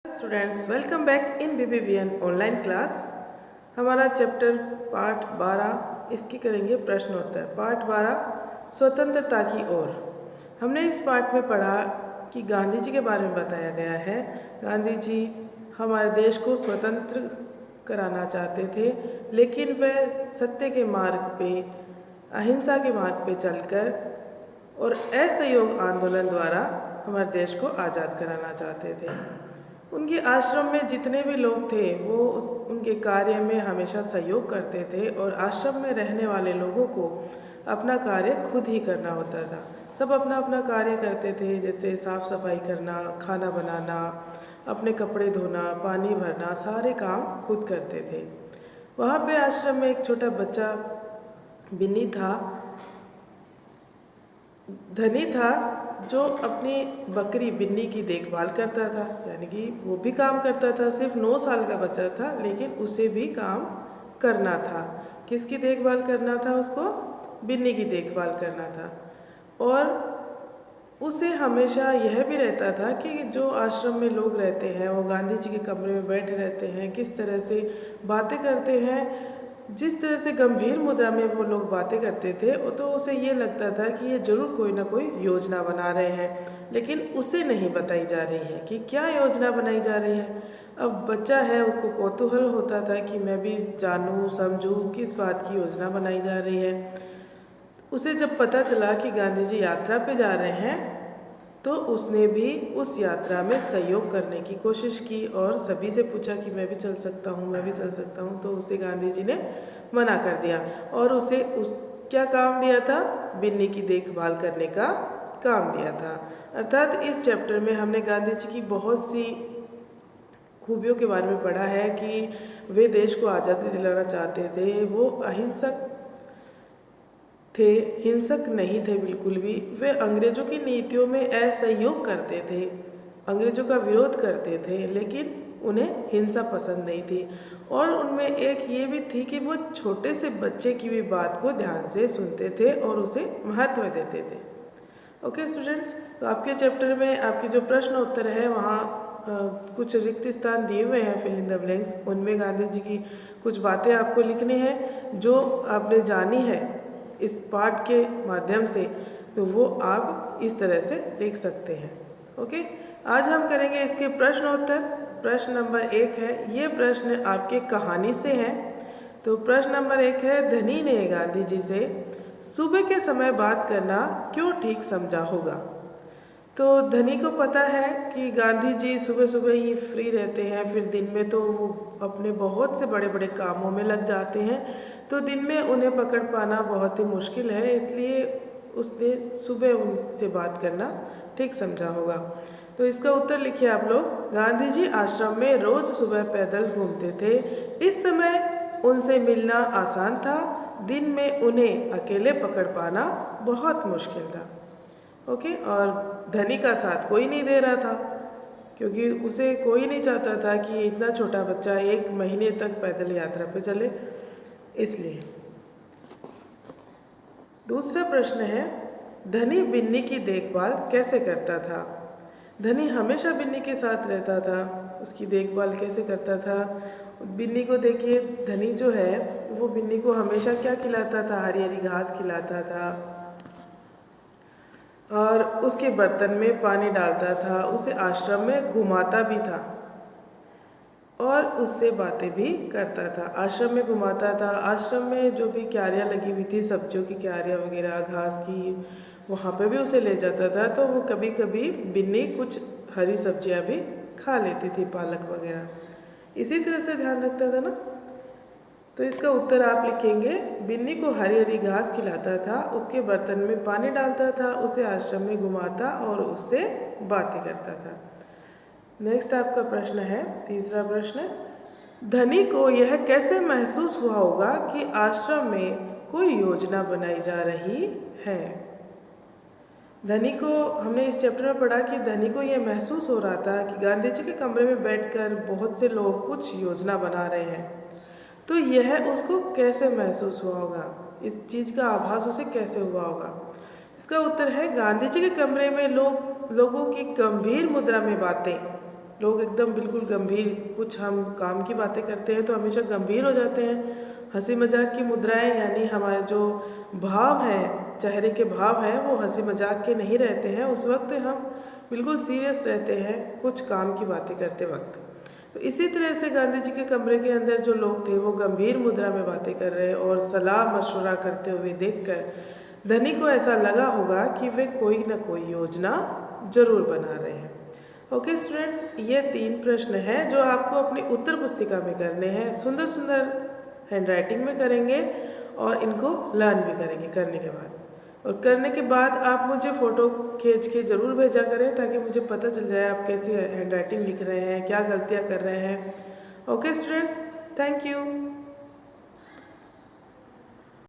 Students, welcome back in BBVN online class. हमारा chapter part 12 इसकी करेंगे प्रश्नोत्तर। पार्ट 12 स्वतंत्रता की ओर। हमने इस पार्ट में पढ़ा कि गांधी जी के बारे में बताया गया है। गांधी जी हमारे देश को स्वतंत्र कराना चाहते थे, लेकिन वह सत्य के मार्ग पे, अहिंसा के मार्ग पे चलकर और असहयोग आंदोलन द्वारा हमारे देश को आज़ाद कराना चाहते थे। उनके आश्रम में जितने भी लोग थे वो उनके कार्य में हमेशा सहयोग करते थे और आश्रम में रहने वाले लोगों को अपना कार्य खुद ही करना होता था। सब अपना अपना कार्य करते थे, जैसे साफ़ सफाई करना, खाना बनाना, अपने कपड़े धोना, पानी भरना, सारे काम खुद करते थे। वहाँ पे आश्रम में एक छोटा बच्चा बिन्नी था, धनी था, जो अपनी बकरी बिन्नी की देखभाल करता था। यानी कि वो भी काम करता था। सिर्फ 9 साल का बच्चा था, लेकिन उसे भी काम करना था। किसकी देखभाल करना था उसको? बिन्नी की देखभाल करना था। और उसे हमेशा यह भी रहता था कि जो आश्रम में लोग रहते हैं वो गांधी जी के कमरे में बैठे रहते हैं, किस तरह से बातें करते हैं, जिस तरह से गंभीर मुद्रा में वो लोग बातें करते थे, तो उसे ये लगता था कि ये जरूर कोई ना कोई योजना बना रहे हैं, लेकिन उसे नहीं बताई जा रही है कि क्या योजना बनाई जा रही है। अब बच्चा है, उसको कौतूहल होता था कि मैं भी जानूं, समझूं किस बात की योजना बनाई जा रही है। उसे जब पता चला कि गांधी जी यात्रा पे जा रहे हैं, तो उसने भी उस यात्रा में सहयोग करने की कोशिश की और सभी से पूछा कि मैं भी चल सकता हूँ, मैं भी चल सकता हूँ। तो उसे गांधी जी ने मना कर दिया और उसे क्या काम दिया था? बिन्नी की देखभाल करने का काम दिया था। अर्थात इस चैप्टर में हमने गांधी जी की बहुत सी खूबियों के बारे में पढ़ा है कि वे देश को आज़ादी दिलाना चाहते थे। वो अहिंसक थे, हिंसक नहीं थे बिल्कुल भी। वे अंग्रेज़ों की नीतियों में असहयोग करते थे, अंग्रेज़ों का विरोध करते थे, लेकिन उन्हें हिंसा पसंद नहीं थी। और उनमें एक ये भी थी कि वो छोटे से बच्चे की भी बात को ध्यान से सुनते थे और उसे महत्व देते थे। ओके स्टूडेंट्स, तो आपके चैप्टर में आपके जो प्रश्न उत्तर है वहाँ कुछ रिक्त स्थान दिए हुए हैं, फिल इन द ब्लैंक्स। उनमें गांधी जी की कुछ बातें आपको लिखनी है जो आपने जानी है इस पाठ के माध्यम से, तो वो आप इस तरह से लिख सकते हैं। ओके, आज हम करेंगे इसके प्रश्न उत्तर। प्रश्न नंबर 1 है, ये प्रश्न आपके कहानी से है। तो प्रश्न नंबर 1 है, धनी ने गांधी जी से सुबह के समय बात करना क्यों ठीक समझा होगा? तो धनी को पता है कि गांधी जी सुबह सुबह ही फ्री रहते हैं, फिर दिन में तो वो अपने बहुत से बड़े बड़े कामों में लग जाते हैं, तो दिन में उन्हें पकड़ पाना बहुत ही मुश्किल है, इसलिए उसने सुबह उनसे बात करना ठीक समझा होगा। तो इसका उत्तर लिखिए आप लोग। गांधी जी आश्रम में रोज सुबह पैदल घूमते थे। इस समय उनसे मिलना आसान था, दिन में उन्हें अकेले पकड़ पाना बहुत मुश्किल था। ओके, और धनी का साथ कोई नहीं दे रहा था, क्योंकि उसे कोई नहीं चाहता था कि इतना छोटा बच्चा 1 महीने तक पैदल यात्रा पे चले, इसलिए। दूसरा प्रश्न है, धनी बिन्नी की देखभाल कैसे करता था? धनी हमेशा बिन्नी के साथ रहता था, उसकी देखभाल कैसे करता था? बिन्नी को देखिए, धनी जो है वो बिन्नी को हमेशा क्या खिलाता था? हरी हरी घास खिलाता था और उसके बर्तन में पानी डालता था, उसे आश्रम में घुमाता भी था और उससे बातें भी करता था। आश्रम में घुमाता था, आश्रम में जो भी क्यारियाँ लगी हुई थी, सब्जियों की क्यारियाँ वगैरह, घास की, वहाँ पे भी उसे ले जाता था। तो वो कभी कभी बिन्नी कुछ हरी सब्जियाँ भी खा लेती थी, पालक वगैरह। इसी तरह से ध्यान रखता था ना। तो इसका उत्तर आप लिखेंगे, बिन्नी को हरी हरी घास खिलाता था, उसके बर्तन में पानी डालता था, उसे आश्रम में घुमाता और उससे बातें करता था। नेक्स्ट आपका प्रश्न है, तीसरा प्रश्न, धनी को यह कैसे महसूस हुआ होगा कि आश्रम में कोई योजना बनाई जा रही है? धनी को हमने इस चैप्टर में पढ़ा कि धनी को यह महसूस हो रहा था कि गांधी जी के कमरे में बैठकर बहुत से लोग कुछ योजना बना रहे हैं। तो यह उसको कैसे महसूस हुआ होगा? इस चीज़ का आभास उसे कैसे हुआ होगा? इसका उत्तर है, गांधी जी के कमरे में लोगों की गंभीर मुद्रा में बातें, लोग एकदम बिल्कुल गंभीर, कुछ हम काम की बातें करते हैं तो हमेशा गंभीर हो जाते हैं। हंसी मजाक की मुद्राएं यानी हमारे जो भाव हैं, चेहरे के भाव हैं, वो हंसी मजाक के नहीं रहते हैं। उस वक्त हम बिल्कुल सीरियस रहते हैं कुछ काम की बातें करते वक्त। तो इसी तरह से गांधी जी के कमरे के अंदर जो लोग थे वो गंभीर मुद्रा में बातें कर रहे और सलाह मशवरा करते हुए देखकर धनी को ऐसा लगा होगा कि वे कोई ना कोई योजना जरूर बना रहे हैं। ओके स्टूडेंट्स, ये 3 प्रश्न हैं जो आपको अपनी उत्तर पुस्तिका में करने हैं। सुंदर सुंदर हैंडराइटिंग में करेंगे और इनको लर्न भी करेंगे करने के बाद। और करने के बाद आप मुझे फ़ोटो खींच के ज़रूर भेजा करें ताकि मुझे पता चल जाए आप कैसी हैंडराइटिंग लिख रहे हैं, क्या गलतियाँ कर रहे हैं। Okay students, thank you.